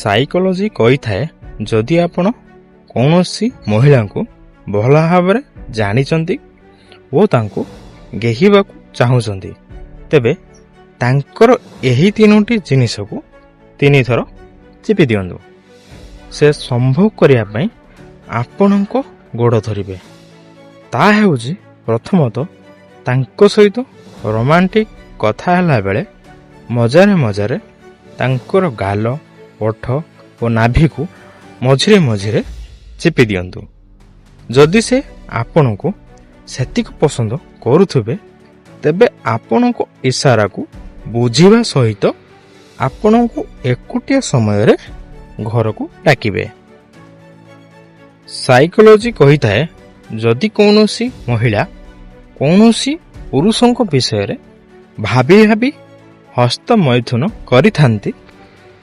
Psychology କହିଥାଏ ଯଦି ଆପଣ କୌଣସି ମହିଳାଙ୍କୁ ଭଲ ଭାବରେ ଜାଣିଛନ୍ତି ଓ ତାଙ୍କୁ ଗେହିବାକୁ ଚାହୁଁଛନ୍ତି ତେବେ ତାଙ୍କର ଏହି 3ଟି ଜିନିଷକୁ 3 ଥର ଚିପି ଦିଅନ୍ତୁ। ସେ ସମ୍ଭବ କରିବା ପାଇଁ ଆପଣଙ୍କ ଗୋଡ଼ ଧରିବେ। ତାହା ହେଉଛି ପ୍ରଥମତଃ ତାଙ୍କ ସହିତ ରୋମାଣ୍ଟିକ୍ କଥା ହେଲା ବେଳେ ମଜାରେ ତାଙ୍କର ଗାଲ, ଓଠ ଓ ନାଭିକୁ ମଝିରେ ମଝିରେ ଚିପି ଦିଅନ୍ତୁ। ଯଦି ସେ ଆପଣଙ୍କୁ ସେତିକି ପସନ୍ଦ କରୁଥିବେ ତେବେ ଆପଣଙ୍କ ଇସାରାକୁ ବୁଝିବା ସହିତ ଆପଣଙ୍କୁ ଏକୁଟିଆ ସମୟରେ ଘରକୁ ଡାକିବେ। ସାଇକୋଲୋଜି କହିଥାଏ ଯଦି କୌଣସି ମହିଳା କୌଣସି ପୁରୁଷଙ୍କ ବିଷୟରେ ଭାବି ହସ୍ତମୈଥୁନ କରିଥାନ୍ତି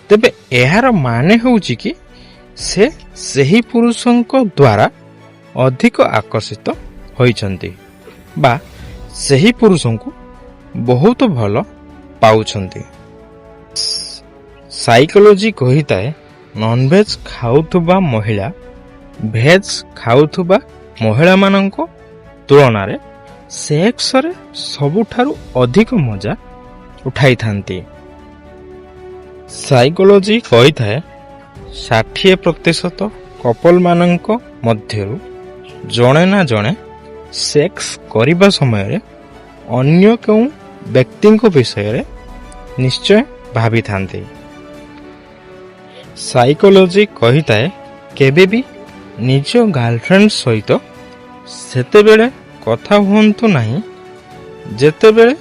ତେବେ ଏହାର ମାନେ ହେଉଛି କି ସେ ସେହି ପୁରୁଷଙ୍କ ଦ୍ୱାରା ଅଧିକ ଆକର୍ଷିତ ହୋଇଛନ୍ତି ବା ସେହି ପୁରୁଷଙ୍କୁ ବହୁତ ଭଲ ପାଉଛନ୍ତି। ସାଇକୋଲୋଜି କହିଥାଏ ନନଭେଜ୍ ଖାଉଥିବା ମହିଳା ଭେଜ୍ ଖାଉଥିବା ମହିଳାମାନଙ୍କ ତୁଳନାରେ ସେକ୍ସରେ ସବୁଠାରୁ ଅଧିକ ମଜା ଉଠାଇଥାନ୍ତି। ସାଇକୋଲୋଜି କହିଥାଏ 60% କପଲମାନଙ୍କ ମଧ୍ୟରୁ ଜଣେ ନା ଜଣେ ସେକ୍ସ କରିବା ସମୟରେ ଅନ୍ୟ କେଉଁ ବ୍ୟକ୍ତିଙ୍କ ବିଷୟରେ ନିଶ୍ଚୟ ଭାବିଥାନ୍ତି। ସାଇକୋଲୋଜି କହିଥାଏ କେବେ ବି ନିଜ ଗାର୍ଲଫ୍ରେଣ୍ଡ ସହିତ ସେତେବେଳେ କଥା ହୁଅନ୍ତୁ ନାହିଁ ଯେତେବେଳେ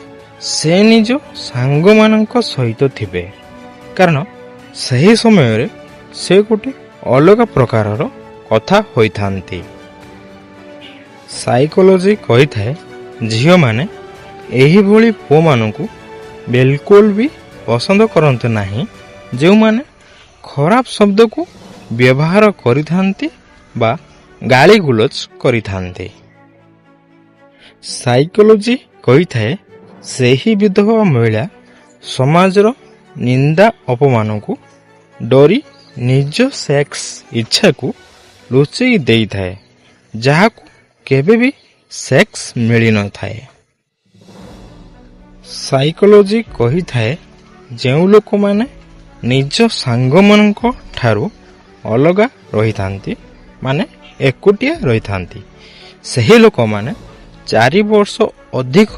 ସେ ନିଜ ସାଙ୍ଗମାନଙ୍କ ସହିତ ଥିବେ, କାରଣ ସେହି ସମୟରେ ସେ ଗୋଟିଏ ଅଲଗା ପ୍ରକାରର କଥା ହୋଇଥାନ୍ତି। ସାଇକୋଲୋଜି କହିଥାଏ ଝିଅମାନେ ଏହିଭଳି ପୁଅମାନଙ୍କୁ ବିଲକୁଲ ବି ପସନ୍ଦ କରନ୍ତି ନାହିଁ ଯେଉଁମାନେ ଖରାପ ଶବ୍ଦକୁ ବ୍ୟବହାର କରିଥାନ୍ତି ବା ଗାଳିଗୁଲଜ କରିଥାନ୍ତି। ସାଇକୋଲୋଜି କହିଥାଏ ସେହି ବିଧବା ମହିଳା ସମାଜର ନିନ୍ଦା ଅପମାନକୁ ଡରି ନିଜ ସେକ୍ସ ଇଚ୍ଛାକୁ ଲୁଚେଇ ଦେଇଥାଏ ଯାହାକୁ କେବେ ବି ସେକ୍ସ ମିଳିନଥାଏ। ସାଇକୋଲୋଜି କହିଥାଏ ଯେଉଁ ଲୋକମାନେ ନିଜ ସାଙ୍ଗମାନଙ୍କ ଠାରୁ ଅଲଗା ରହିଥାନ୍ତି ମାନେ ଏକୁଟିଆ ରହିଥାନ୍ତି ସେହି ଲୋକମାନେ 4 ବର୍ଷ ଅଧିକ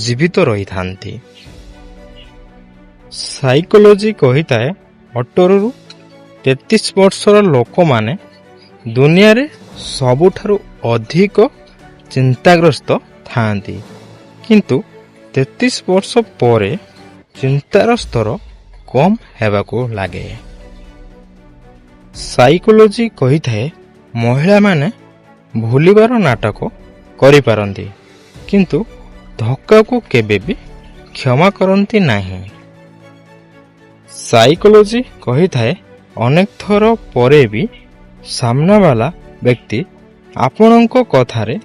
ଜୀବିତ ରହିଥାନ୍ତି। ସାଇକୋଲୋଜି କହିଥାଏ 18ରୁ 33 ବର୍ଷର ଲୋକମାନେ ଦୁନିଆରେ ସବୁଠାରୁ ଅଧିକ ଚିନ୍ତାଗ୍ରସ୍ତ ଥାଆନ୍ତି କିନ୍ତୁ 33 ବର୍ଷ ପରେ ଚିନ୍ତାର ସ୍ତର କମ୍ ହେବାକୁ ଲାଗେ। ସାଇକୋଲୋଜି କହିଥାଏ ମହିଳାମାନେ ଭୁଲିବାର ନାଟକ କରିପାରନ୍ତି କିନ୍ତୁ ଧକ୍କାକୁ କେବେ ବି କ୍ଷମା କରନ୍ତି ନାହିଁ। ସାଇକୋଲୋଜି କହିଥାଏ ଅନେକ ଥର ପରେ ବି ସାମ୍ନାବାଲା ବ୍ୟକ୍ତି ଆପଣଙ୍କ କଥାରେ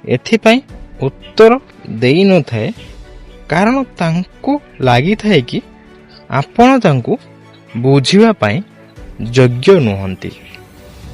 ଏଥିପାଇଁ ଉତ୍ତର ଦେଇନଥାଏ କାରଣ ତାଙ୍କୁ ଲାଗିଥାଏ କି ଆପଣ ତାଙ୍କୁ ବୁଝିବା ପାଇଁ ଯୋଗ୍ୟ ନୁହନ୍ତି।